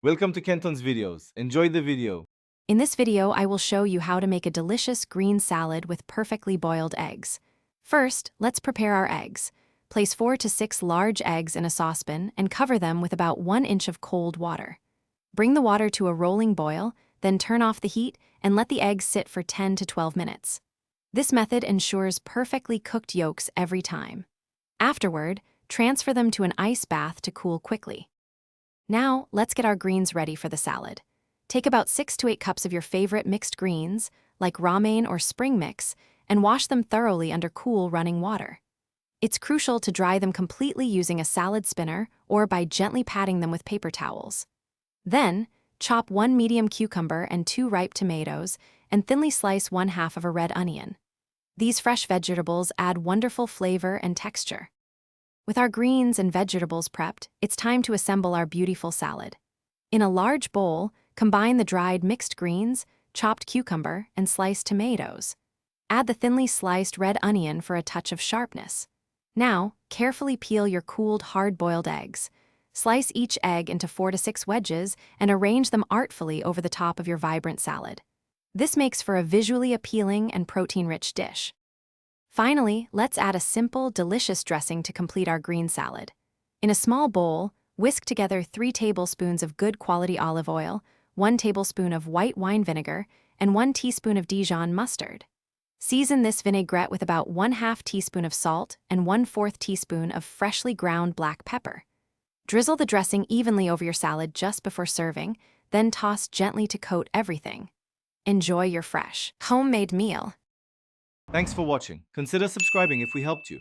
Welcome to Kenton's videos. Enjoy the video. In this video, I will show you how to make a delicious green salad with perfectly boiled eggs. First, let's prepare our eggs. Place 4 to 6 large eggs in a saucepan and cover them with about 1 inch of cold water. Bring the water to a rolling boil, then turn off the heat and let the eggs sit for 10 to 12 minutes. This method ensures perfectly cooked yolks every time. Afterward, transfer them to an ice bath to cool quickly. Now, let's get our greens ready for the salad. Take about 6 to 8 cups of your favorite mixed greens, like romaine or spring mix, and wash them thoroughly under cool running water. It's crucial to dry them completely using a salad spinner or by gently patting them with paper towels. Then, chop 1 medium cucumber and 2 ripe tomatoes and thinly slice 1/2 of a red onion. These fresh vegetables add wonderful flavor and texture. With our greens and vegetables prepped, it's time to assemble our beautiful salad. In a large bowl, combine the dried mixed greens, chopped cucumber, and sliced tomatoes. Add the thinly sliced red onion for a touch of sharpness. Now, carefully peel your cooled hard-boiled eggs. Slice each egg into 4 to 6 wedges and arrange them artfully over the top of your vibrant salad. This makes for a visually appealing and protein-rich dish. Finally, let's add a simple, delicious dressing to complete our green salad. In a small bowl, whisk together 3 tablespoons of good quality olive oil, 1 tablespoon of white wine vinegar, and 1 teaspoon of Dijon mustard. Season this vinaigrette with about 1/2 teaspoon of salt and 1/4 teaspoon of freshly ground black pepper. Drizzle the dressing evenly over your salad just before serving, then toss gently to coat everything. Enjoy your fresh, homemade meal. Thanks for watching. Consider subscribing if we helped you.